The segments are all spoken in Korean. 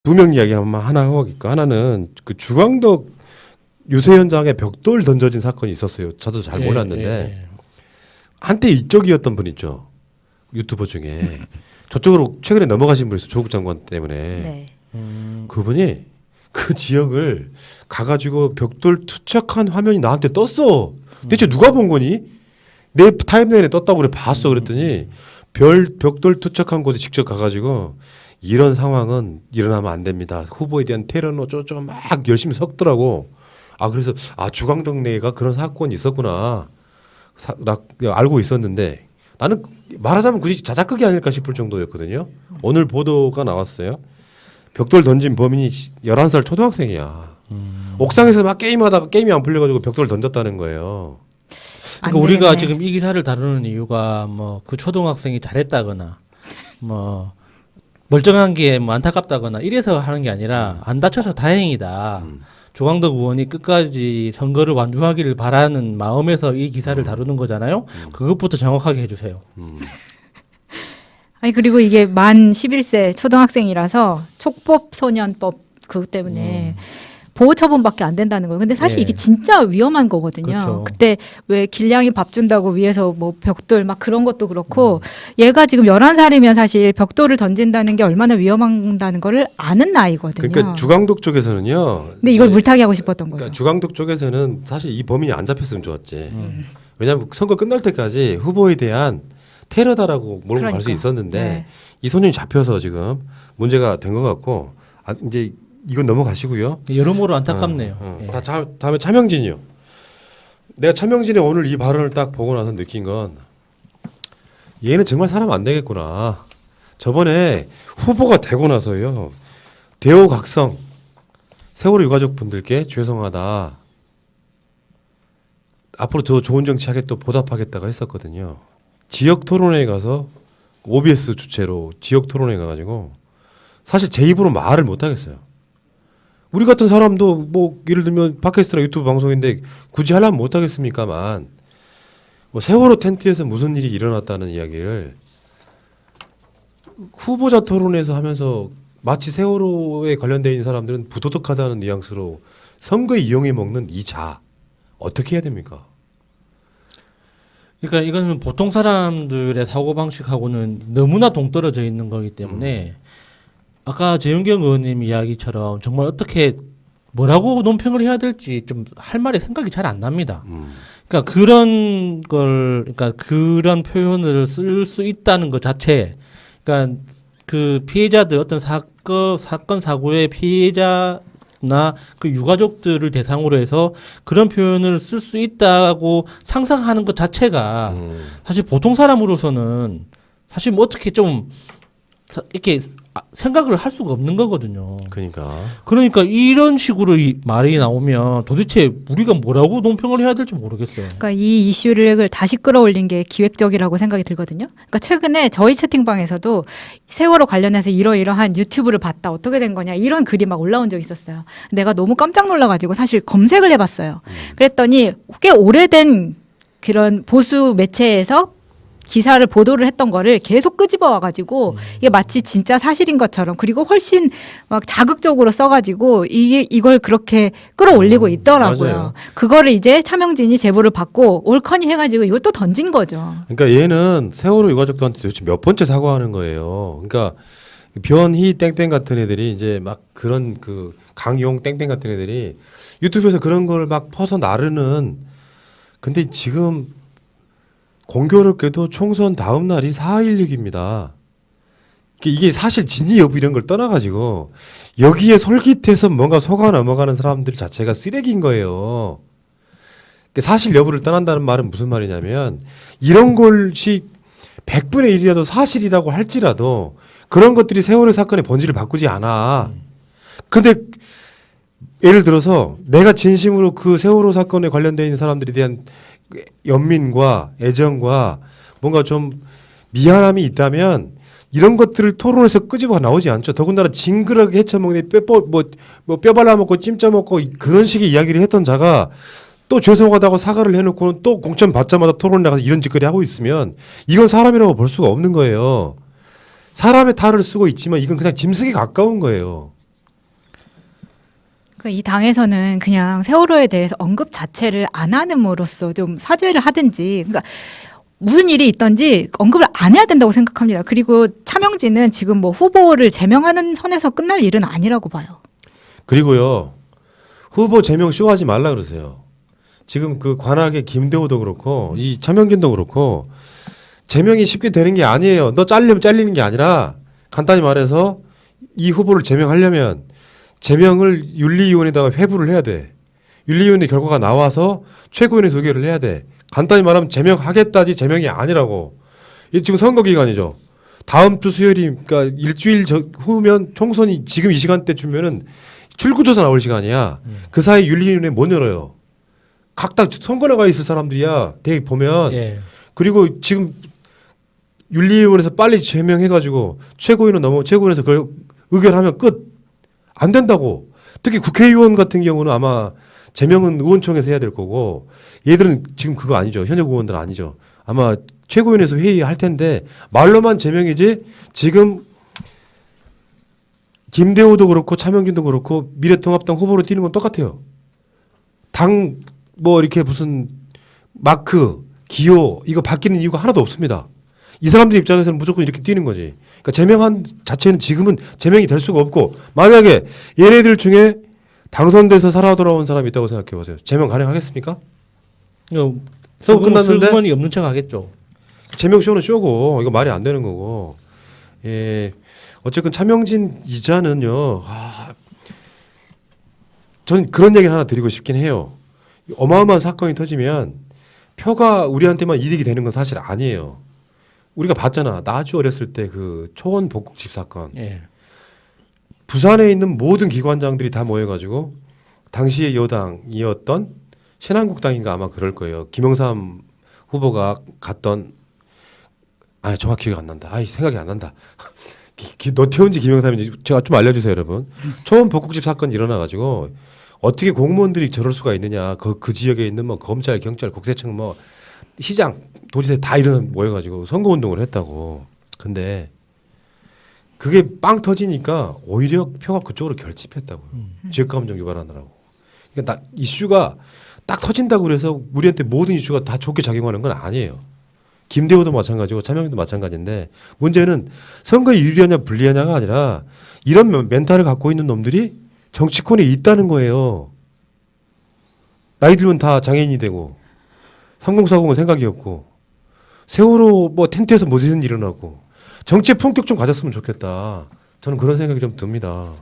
두 명 이야기 하나 하고 갈까? 하나는 그 주광덕 유세현장에 벽돌 던져진 사건이 있었어요. 저도 잘 몰랐는데 한때 이쪽이었던 분 있죠. 유튜버 중에 저쪽으로 최근에 넘어가신 분 있어요. 조국 장관 때문에. 네. 그분이 그 지역을 가가지고 벽돌 투척한 화면이 나한테 떴어. 대체 누가 본 거니? 내 타임라인에 떴다고 그래 봤어. 그랬더니 벽돌 투척한 곳에 직접 가가지고 이런 상황은 일어나면 안 됩니다. 후보에 대한 테러노 쪼쪼 막 열심히 섞더라고. 아 그래서 주광덕 내가 그런 사건이 있었구나. 알고 있었는데 나는 말하자면 굳이 자작극이 아닐까 싶을 정도였거든요. 오늘 보도가 나왔어요. 벽돌 던진 범인이 11살 초등학생이야. 옥상에서 막 게임하다가 게임이 안 풀려가지고 벽돌 던졌다는 거예요. 그러니까 우리가 지금 이 기사를 다루는 이유가 뭐 그 초등학생이 잘했다거나 뭐 멀쩡한 게 뭐 안타깝다거나 이래서 하는 게 아니라 안 다쳐서 다행이다. 조광덕 의원이 끝까지 선거를 완주하기를 바라는 마음에서 이 기사를 다루는 거잖아요. 그것부터 정확하게 해주세요. 아니 그리고 이게 만 11세 초등학생이라서 촉법소년법 그것 때문에 보호 처분밖에 안 된다는 거예요. 근데 사실 예. 이게 진짜 위험한 거거든요. 그렇죠. 그때 왜 길냥이 밥 준다고 위에서 뭐 벽돌 막 그런 것도 그렇고 얘가 지금 11살이면 사실 벽돌을 던진다는 게 얼마나 위험하다는 거를 아는 나이거든요. 그러니까 주광덕 쪽에서는요. 근데 이걸 물타기 하고 싶었던 거죠. 그러니까 주광덕 쪽에서는 사실 이 범인이 안 잡혔으면 좋았지. 왜냐하면 선거 끝날 때까지 후보에 대한 테러다라고 몰고 갈 수 그러니까. 있었는데 네. 이 소년이 잡혀서 지금 문제가 된 것 같고 이제 이건 넘어가시고요. 여러모로 안타깝네요. 예. 다음에 차명진이요. 내가 차명진의 오늘 이 발언을 딱 보고 나서 느낀 건 얘는 정말 사람 안 되겠구나. 저번에 후보가 되고 나서요. 대호각성 세월호 유가족 분들께 죄송하다. 앞으로 더 좋은 정치하게 또 보답하겠다고 했었거든요. 지역 토론회에 가서 OBS 주최로 지역 토론회 가가지고 사실 제 입으로 말을 못 하겠어요. 우리 같은 사람도 뭐 예를 들면 팟캐스트나 유튜브 방송인데 굳이 하려면 못 하겠습니까만 뭐 세월호 텐트에서 무슨 일이 일어났다는 이야기를 후보자 토론에서 하면서 마치 세월호에 관련되어 있는 사람들은 부도덕하다는 뉘앙스로 선거에 이용해 먹는 이 자 어떻게 해야 됩니까? 그러니까 이거는 보통 사람들의 사고 방식하고는 너무나 동떨어져 있는 거기 때문에 아까 재윤경 의원님 이야기처럼 정말 어떻게 뭐라고 논평을 해야 될지 좀 할 말이 생각이 잘 안 납니다. 그러니까 그런 걸 그러니까 그런 표현을 쓸 수 있다는 것 자체, 그러니까 그 피해자들 어떤 사건 사고의 피해자나 그 유가족들을 대상으로 해서 그런 표현을 쓸 수 있다고 상상하는 것 자체가 사실 보통 사람으로서는 사실 뭐 어떻게 좀 이렇게 생각을 할 수가 없는 거거든요. 그러니까 이런 식으로 이 말이 나오면 도대체 우리가 뭐라고 논평을 해야 될지 모르겠어요. 그러니까 이 이슈를 다시 끌어올린 게 기획적이라고 생각이 들거든요. 그러니까 최근에 저희 채팅방에서도 세월호 관련해서 이러이러한 유튜브를 봤다. 어떻게 된 거냐. 이런 글이 막 올라온 적이 있었어요. 내가 너무 깜짝 놀라가지고 사실 검색을 해봤어요. 그랬더니 꽤 오래된 그런 보수 매체에서 기사를 보도를 했던 거를 계속 끄집어 와가지고 이게 마치 진짜 사실인 것처럼 그리고 훨씬 막 자극적으로 써가지고 이걸 그렇게 끌어올리고 있더라고요. 맞아요. 그거를 이제 차명진이 제보를 받고 올커니 해가지고 이걸 또 던진 거죠. 그러니까 얘는 세월호 유가족들한테 도대체 몇 번째 사과하는 거예요. 그러니까 변희 땡땡 같은 애들이 이제 막 그런 그 강용 땡땡 같은 애들이 유튜브에서 그런 걸 막 퍼서 나르는 근데 지금 공교롭게도 총선 다음 날이 4.16입니다. 이게 사실 진위 여부 이런 걸 떠나가지고 여기에 솔깃해서 뭔가 속아 넘어가는 사람들 자체가 쓰레기인 거예요. 사실 여부를 떠난다는 말은 무슨 말이냐면 이런 것이 100분의 1이라도 사실이라고 할지라도 그런 것들이 세월호 사건의 본질을 바꾸지 않아. 근데 예를 들어서 내가 진심으로 그 세월호 사건에 관련되어 있는 사람들에 대한 연민과 애정과 뭔가 좀 미안함이 있다면 이런 것들을 토론에서 끄집어 나오지 않죠. 더군다나 징그럽게 헤쳐먹는 뼈 발라먹고 찜쪄먹고 그런 식의 이야기를 했던 자가 또 죄송하다고 사과를 해놓고는 또 공천 받자마자 토론에 나가서 이런 짓거리 하고 있으면 이건 사람이라고 볼 수가 없는 거예요. 사람의 탈을 쓰고 있지만 이건 그냥 짐승에 가까운 거예요. 그러니까 이 당에서는 그냥 세월호에 대해서 언급 자체를 안 함으로써 좀 사죄를 하든지, 그러니까 무슨 일이 있든지 언급을 안 해야 된다고 생각합니다. 그리고 차명진은 지금 뭐 후보를 제명하는 선에서 끝날 일은 아니라고 봐요. 그리고요 후보 제명 쇼하지 말라 그러세요. 지금 그 관악의 김대호도 그렇고 이 차명진도 그렇고 제명이 쉽게 되는 게 아니에요. 너 잘리면 잘리는 게 아니라 간단히 말해서 이 후보를 제명하려면 제명을 윤리위원회에다가 회부를 해야 돼. 윤리위원회 결과가 나와서 최고위원회에서 의결을 해야 돼. 간단히 말하면 제명하겠다지 제명이 아니라고. 이 지금 선거 기간이죠. 다음 주 수요일이 그러니까 일주일 후면 총선이 지금 이 시간대쯤면은 출구조사 나올 시간이야. 그 사이 윤리위원회 못 열어요. 각각 선거 나가 있을 사람들이야. 대개 보면. 예. 그리고 지금 윤리위원회에서 빨리 제명해가지고 최고위원회에서 그걸 의결하면 끝. 안 된다고. 특히 국회의원 같은 경우는 아마 제명은 의원총회에서 해야 될 거고 얘들은 지금 그거 아니죠. 현역 의원들 아니죠. 아마 최고위원회에서 회의할 텐데 말로만 제명이지 지금 김대호도 그렇고 차명진도 그렇고 미래통합당 후보로 뛰는 건 똑같아요. 당 뭐 이렇게 무슨 마크, 기호 이거 바뀌는 이유가 하나도 없습니다. 이 사람들 입장에서는 무조건 이렇게 뛰는 거지. 그러니까 제명한 자체는 지금은 제명이 될 수가 없고 만약에 얘네들 중에 당선돼서 살아 돌아온 사람이 있다고 생각해 보세요. 제명 가능하겠습니까? 선거 끝났는데 슬그머니 없는 척 하겠죠. 제명 쇼는 쇼고 이거 말이 안 되는 거고. 예. 어쨌든 차명진 이자는요. 전 그런 얘기를 하나 드리고 싶긴 해요. 어마어마한 사건이 터지면 표가 우리한테만 이득이 되는 건 사실 아니에요. 우리가 봤잖아. 나 아주 어렸을 때 그 초원 복국집 사건. 예. 부산에 있는 모든 기관장들이 다 모여가지고 당시의 여당이었던 신한국당인가 아마 그럴 거예요. 김영삼 후보가 갔던 정확히 기억이 안 난다. 생각이 안 난다. 노태우인지 김영삼인지 제가 좀 알려주세요, 여러분. 초원 복국집 사건이 일어나가지고 어떻게 공무원들이 저럴 수가 있느냐. 그 지역에 있는 뭐 검찰, 경찰, 국세청 뭐 시장, 도지사 다 모여가지고 선거운동을 했다고. 근데 그게 빵 터지니까 오히려 표가 그쪽으로 결집했다고요. 지역감정 유발하느라고. 그러니까 이슈가 딱 터진다고 그래서 우리한테 모든 이슈가 다 좋게 작용하는 건 아니에요. 김대호도 마찬가지고 차명진도 마찬가지인데 문제는 선거에 유리하냐 불리하냐가 아니라 이런 멘탈을 갖고 있는 놈들이 정치권에 있다는 거예요. 나이 들면 다 장애인이 되고 3040은 생각이 없고 세월호 뭐 텐트에서 무슨 일이 일어나고 정치의 품격 좀 가졌으면 좋겠다. 저는 그런 생각이 좀 듭니다.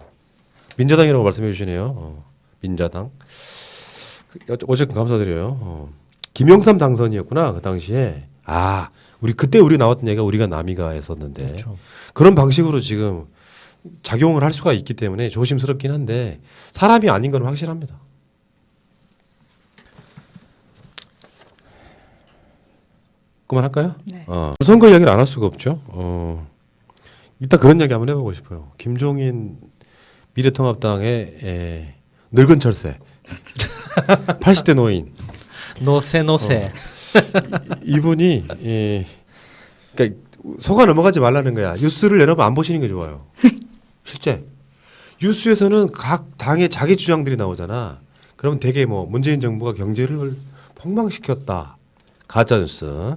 민자당이라고 말씀해 주시네요. 민자당. 어쨌든 감사드려요. 김영삼 당선이었구나 그 당시에. 우리 나왔던 얘기가 우리가 남이가 했었는데 그렇죠. 그런 방식으로 지금 작용을 할 수가 있기 때문에 조심스럽긴 한데 사람이 아닌 건 확실합니다. 그만할까요? 네. 선거 이야기를 안 할 수가 없죠. 일단 그런 이야기 한번 해보고 싶어요. 김종인 미래통합당의 늙은 철새 80대 노인 노세. 이분이 그러니까 속아 넘어가지 말라는 거야. 뉴스를 여러분 안 보시는 게 좋아요. 실제 뉴스에서는 각 당의 자기 주장들이 나오잖아. 그러면 되게 뭐 문재인 정부가 경제를 폭망시켰다. 가짜 뉴스.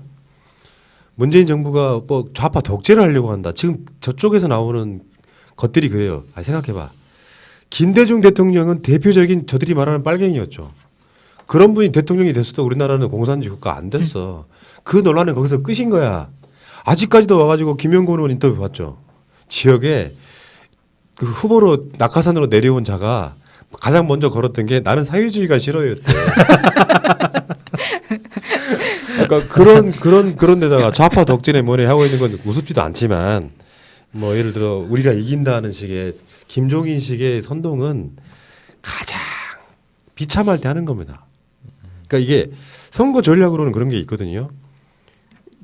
문재인 정부가 뭐 좌파 독재를 하려고 한다. 지금 저쪽에서 나오는 것들이 그래요. 생각해봐. 김대중 대통령은 대표적인 저들이 말하는 빨갱이였죠. 그런 분이 대통령이 됐어도 우리나라는 공산주의 국가 안 됐어. 그 논란은 거기서 끝인 거야. 아직까지도 와가지고 김영곤 의원 인터뷰 봤죠. 지역에 그 후보로 낙하산으로 내려온 자가 가장 먼저 걸었던 게 나는 사회주의가 싫어였대. 그러니까 그런 데다가 좌파 독재네 뭐네 하고 있는 건 우습지도 않지만 뭐 예를 들어 우리가 이긴다는 식의 김종인식의 선동은 가장 비참할 때 하는 겁니다. 그러니까 이게 선거 전략으로는 그런 게 있거든요.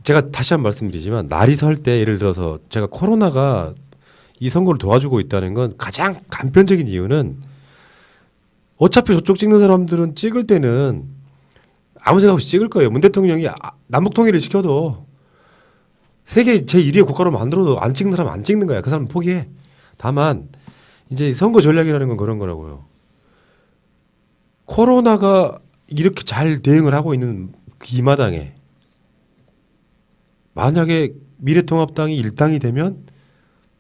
제가 다시 한 번 말씀드리지만 날이 설 때 예를 들어서 제가 코로나가 이 선거를 도와주고 있다는 건 가장 간편적인 이유는 어차피 저쪽 찍는 사람들은 찍을 때는 아무 생각 없이 찍을 거예요. 문 대통령이 남북 통일을 시켜도 세계 제1위의 국가로 만들어도 안 찍는 사람 안 찍는 거야. 그 사람은 포기해. 다만 이제 선거 전략이라는 건 그런 거라고요. 코로나가 이렇게 잘 대응을 하고 있는 이 마당에 만약에 미래통합당이 일당이 되면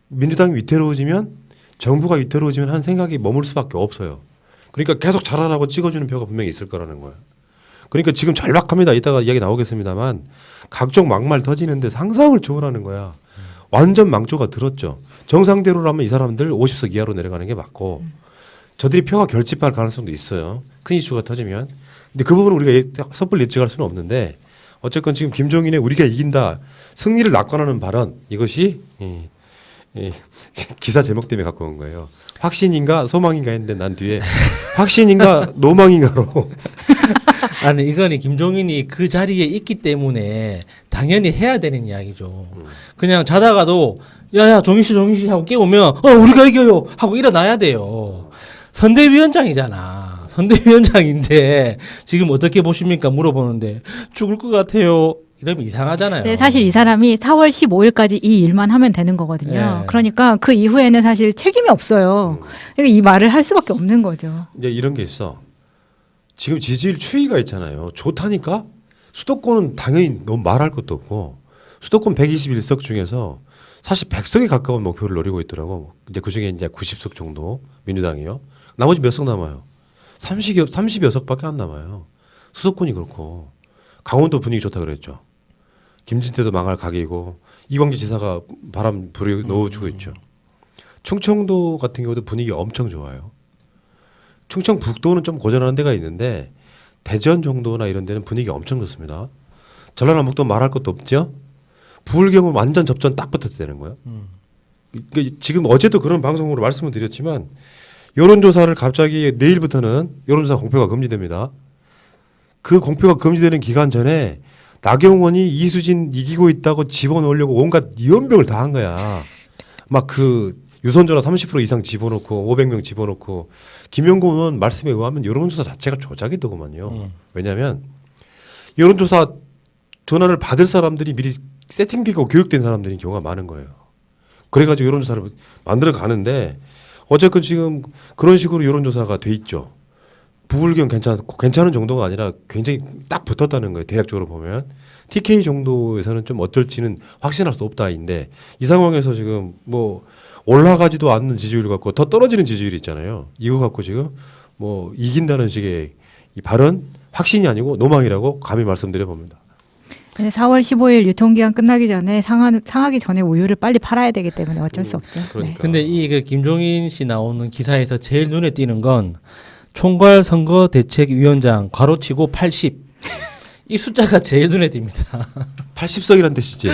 민주당이 위태로워지면 정부가 위태로워지면 하는 생각이 머물 수밖에 없어요. 그러니까 계속 잘하라고 찍어주는 표가 분명히 있을 거라는 거예요. 그러니까 지금 절박합니다. 이따가 이야기 나오겠습니다만 각종 막말 터지는데 상상을 초월하는 거야. 완전 망조가 들었죠. 정상대로라면 이 사람들 50석 이하로 내려가는 게 맞고 저들이 표가 결집할 가능성도 있어요. 큰 이슈가 터지면. 근데 그 부분은 우리가 섣불리 예측할 수는 없는데 어쨌건 지금 김종인의 우리가 이긴다 승리를 낙관하는 발언 이것이 이 기사 제목 때문에 갖고 온 거예요. 확신인가 소망인가 했는데 난 뒤에 확신인가 노망인가로 아니 이거는 김종인이 그 자리에 있기 때문에 당연히 해야 되는 이야기죠. 그냥 자다가도 야야 종인 씨 하고 깨우면 우리가 이겨요 하고 일어나야 돼요. 선대위원장이잖아. 선대위원장인데 지금 어떻게 보십니까 물어보는데 죽을 것 같아요. 이러면 이상하잖아요. 네, 사실 이 사람이 4월 15일까지 이 일만 하면 되는 거거든요. 네. 그러니까 그 이후에는 사실 책임이 없어요. 그러니까 이 말을 할 수밖에 없는 거죠. 이제 이런 게 있어. 지금 지지율 추이가 있잖아요. 좋다니까 수도권은 당연히 너무 말할 것도 없고 수도권 121석 중에서 사실 100석에 가까운 목표를 노리고 있더라고. 이제 그 중에 이제 90석 정도 민주당이요. 나머지 몇 석 남아요? 30여 석밖에 안 남아요. 수도권이 그렇고 강원도 분위기 좋다 그랬죠. 김진태도 망할 각이고 이광재 지사가 바람 불이 넣어주고 있죠. 충청도 같은 경우도 분위기 엄청 좋아요. 충청북도는 좀 고전하는 데가 있는데 대전 정도나 이런 데는 분위기 엄청 좋습니다. 전라남북도 말할 것도 없죠. 부울경은 완전 접전 딱 붙었다는 거예요. 그러니까 지금 어제도 그런 방송으로 말씀을 드렸지만 여론조사를 갑자기 내일부터는 여론조사 공표가 금지됩니다. 그 공표가 금지되는 기간 전에 나경원이 이수진 이기고 있다고 집어넣으려고 온갖 연병을 다 한 거야. 막 그 유선전화 30% 이상 집어넣고 500명 집어넣고 김영곤 의원 말씀에 의하면 여론조사 자체가 조작이더구만요. 왜냐하면 여론조사 전화를 받을 사람들이 미리 세팅되고 교육된 사람들인 경우가 많은 거예요. 그래가지고 여론조사를 만들어 가는데 어쨌든 지금 그런 식으로 여론조사가 돼 있죠. 부울경 괜찮은 정도가 아니라 굉장히 딱 붙었다는 거예요. 대략적으로 보면 TK 정도에서는 좀 어떨지는 확신할 수 없다인데 이 상황에서 지금 뭐 올라가지도 않는 지지율 갖고 더 떨어지는 지지율이 있잖아요. 이거 갖고 지금 뭐 이긴다는 식의 이 발언 확신이 아니고 노망이라고 감히 말씀드려 봅니다. 근데 4월 15일 유통기한 끝나기 전에 상하기 전에 우유를 빨리 팔아야 되기 때문에 어쩔 수 없죠. 그러니까. 근데 이 그 김종인 씨 나오는 기사에서 제일 눈에 띄는 건 총괄 선거 대책위원장 괄호치고 80. 이 숫자가 제일 눈에 띕니다. 80석이란 뜻이지.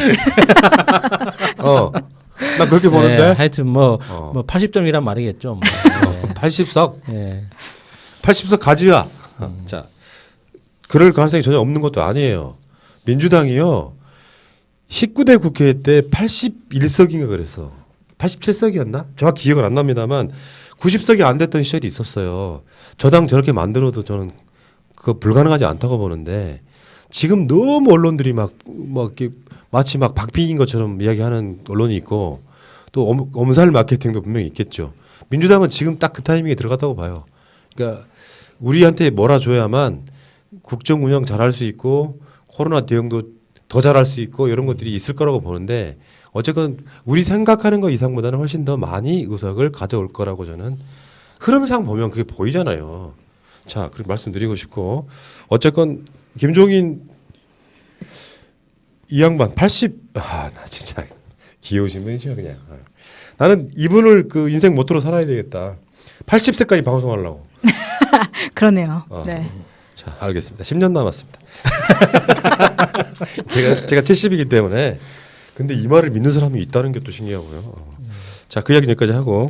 나 그렇게 보는데. 네, 하여튼 뭐 80점이란 말이겠죠. 뭐. 네. 80석. 네. 80석 가지야. 자, 그럴 가능성이 전혀 없는 것도 아니에요. 민주당이요. 19대 국회 때 81석인가 그랬어. 87석이었나? 정확히 기억은 안 납니다만 90석이 안 됐던 시절이 있었어요. 저당 저렇게 만들어도 저는 그거 불가능하지 않다고 보는데 지금 너무 언론들이 막 이렇게 마치 막 박빙인 것처럼 이야기하는 언론이 있고 또 엄살 마케팅도 분명히 있겠죠. 민주당은 지금 딱 그 타이밍에 들어갔다고 봐요. 그러니까 우리한테 몰아줘야만 국정 운영 잘할 수 있고 코로나 대응도 더 잘할 수 있고 이런 것들이 있을 거라고 보는데 어쨌건 우리 생각하는 것 이상보다는 훨씬 더 많이 의석을 가져올 거라고 저는 흐름상 보면 그게 보이잖아요. 자, 그렇게 말씀드리고 싶고 어쨌건 김종인 이 양반 80, 나 진짜 귀여우신 분이죠 그냥. 나는 이분을 그 인생 모토로 살아야 되겠다. 80세까지 방송하려고. 그러네요. 네. 자, 알겠습니다. 10년 남았습니다. 제가 70이기 때문에 근데 이 말을 믿는 사람이 있다는 게 또 신기하고요. 자, 그 이야기 여기까지 하고